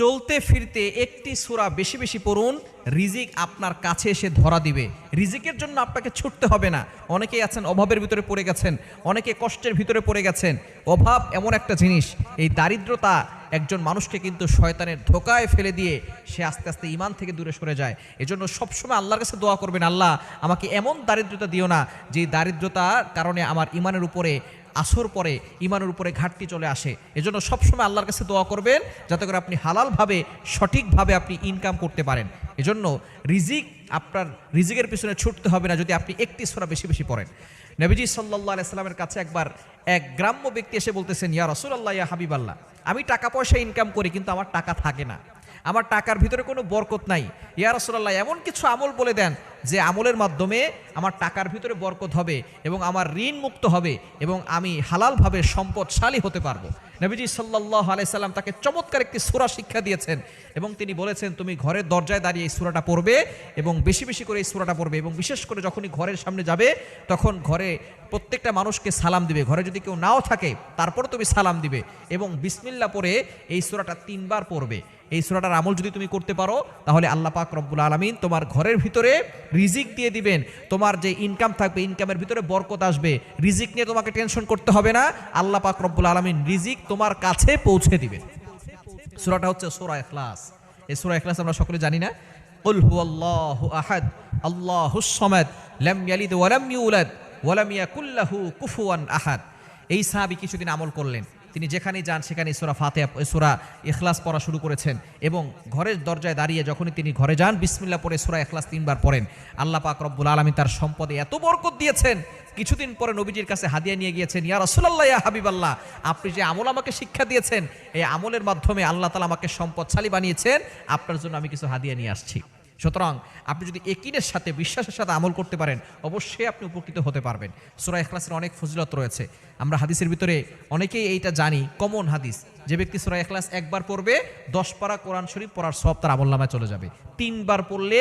চলতে ফিরতে একটি সূরা বেশি বেশি পড়ুন, রিজিক আপনার কাছে এসে ধরা দিবে। রিজিকের জন্য আপনাকে ছুটতে হবে না। অনেকেই আছেন অভাবের ভিতরে পড়ে গেছেন, অনেকে কষ্টের ভিতরে পড়ে গেছেন। অভাব এমন একটা জিনিস, এই দারিদ্রতা একজন মানুষকে কিন্তু শয়তানের ধোকায় ফেলে দিয়ে সে আস্তে আস্তে ঈমান থেকে দূরে সরে যায়। এজন্য সবসময় আল্লাহর কাছে দোয়া করবেন, আল্লাহ আমাকে এমন দারিদ্রতা দিও না যে দারিদ্রতার কারণে আমার ঈমানের উপরে আসর পরে, ঈমানের উপরে ঘাটতি চলে আসে। এজন্য সবসময় আল্লাহর কাছে দোয়া করবেন যাতে করে আপনি হালালভাবে সঠিকভাবে আপনি ইনকাম করতে পারেন। এজন্য আপনার রিজিকের পিছনে ছুটতে হবে না যদি আপনি একটি সূরা বেশি বেশি পড়েন। নবীজি সাল্লাল্লাহু আলাইহি সাল্লামের কাছে একবার এক গ্রাম্য ব্যক্তি এসে বলতেছেন, ইয়া রাসূলুল্লাহ, ইয়া হাবিবাল্লাহ, আমি টাকা পয়সা ইনকাম করি কিন্তু আমার টাকা থাকে না, আমার টাকার ভিতরে কোনো বরকত নাই। ইয়া রাসূলুল্লাহ, এমন কিছু আমল বলে দেন যে আমলের মাধ্যমে আমার টাকার ভিতরে বরকত হবে এবং আমার ঋণ মুক্ত হবে এবং আমি হালালভাবে সম্পদশালী হতে পারবো। নবীজি সাল্লাল্লাহু আলাইহি সাল্লাম তাকে চমৎকার একটি সূরা শিক্ষা দিয়েছেন এবং তিনি বলেছেন, তুমি ঘরের দরজায় দাঁড়িয়ে এই সূরাটা পড়বে এবং বেশি বেশি করে এই সূরাটা পড়বে এবং বিশেষ করে যখনই ঘরের সামনে যাবে তখন ঘরে প্রত্যেকটা মানুষকে সালাম দিবে। ঘরে যদি কেউ নাও থাকে তারপর তুমি সালাম দিবে এবং বিসমিল্লাহ পড়ে এই সূরাটা 3 বার পড়বে। এই সূরাটার আমল যদি তুমি করতে পারো তাহলে আল্লাহ পাক রব্বুল আলামিন তোমার ঘরের ভিতরে রিজিক দিয়ে দিবেন। তোমার যে ইনকাম থাকবে, ইনকামের ভিতরে বরকত আসবে। রিজিক নিয়ে তোমাকে টেনশন করতে হবে না, আল্লাহ পাক রব্বুল আলামিন রিজিক তোমার কাছে পৌঁছে দিবেন। সূরাটা হচ্ছে সূরা ইখলাস। এই সূরা ইখলাস আমরা সকলে জানি না? কুল হুয়াল্লাহু আহাদ আল্লাহুস সামাদ লাম ইয়ালিদ ওয়া লাম ইউলাদ ওয়া লাম ইয়াকুল লাহু কুফুয়ান আহাদ। এই সাহাবী কিছুদিন আমল করলেন, তিনি যেখানেই যান সেখানেই সূরা ফাতিহা, সূরা ইখলাস পড়া শুরু করেছেন এবং ঘরের দরজায় দাঁড়িয়ে যখনই তিনি ঘরে যান বিসমিল্লাহ পড়ে সূরা ইখলাস 3 বার পড়েন। আল্লাহ পাক রব্বুল আলামিন তার সম্পদে এত বরকত দিয়েছেন, কিছুদিন পরে নবীজির কাছে হাদিয়া নিয়ে গিয়েছেন, ইয়া রাসূলুল্লাহ, ইয়া হাবিবাল্লাহ, আপনি যে আমল আমাকে শিক্ষা দিয়েছেন, এই আমলের মাধ্যমে আল্লাহ তাআলা আমাকে সম্পদশালী বানিয়েছেন, আপনার জন্য আমি কিছু হাদিয়া নিয়ে আসছি। সুতরাং আপনি যদি ইয়াকিনের সাথে, বিশ্বাসের সাথে আমল করতে পারেন অবশ্যই আপনি উপকৃত হতে পারবেন। সূরা ইখলাসের অনেক ফজিলত রয়েছে, আমরা হাদিসের ভিতরে অনেকেই এইটা জানি, কমন হাদিস, যে ব্যক্তি সূরা ইখলাস একবার পড়বে 10 পারা কোরআন শরীফ পড়ার সওয়াব তার আমলনামায় চলে যাবে। 3 বার পড়লে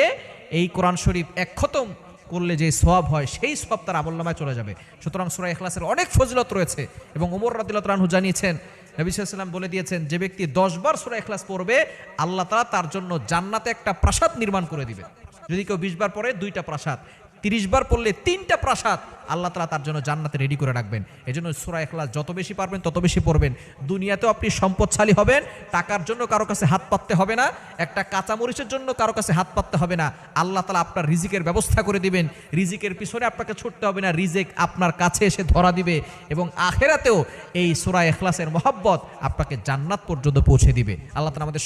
এই কোরআন শরীফ এক খতম করলে যে সওয়াব হয় সেই সওয়াব তার আমলনামায় চলে যাবে। সুতরাং সূরা ইখলাসের অনেক ফজিলত রয়েছে এবং ওমর রাদিয়াল্লাহু তাআলা আনহু জানিয়েছেন, নবী সাল্লাল্লাহু আলাইহি ওয়াসাল্লাম বলে দিয়েছেন, যে ব্যক্তি 10 বার সূরা ইখলাস পড়বে আল্লাহ তাআলা তার জন্য জান্নাতে একটা প্রাসাদ নির্মাণ করে দিবেন। যদি কেউ 20 বার পড়ে 2টা প্রাসাদ, 30 বার পড়লে 3টা প্রাসাদ আল্লাহ তাআলা তার জন্য জান্নাতে রেডি করে রাখবেন। এজন্য সূরা ইখলাস যত বেশি পারবেন তত বেশি পড়বেন। দুনিয়াতেও আপনি সম্পদশালী হবেন, টাকার জন্য কারো কাছে হাত পাততে হবে না, একটা কাঁচামরিচের জন্য কারো কাছে হাত পাততে হবে না। আল্লাহ তাআলা আপনার রিজিকের ব্যবস্থা করে দিবেন, রিজিকের পিছনে আপনাকে ছুটতে হবে না, রিজিক আপনার কাছে এসে ধরা দিবে এবং আখিরাতেও এই সূরা ইখলাসের মহব্বত আপনাকে জান্নাত পর্যন্ত পৌঁছে দিবে। আল্লাহ তাআলা আমাদের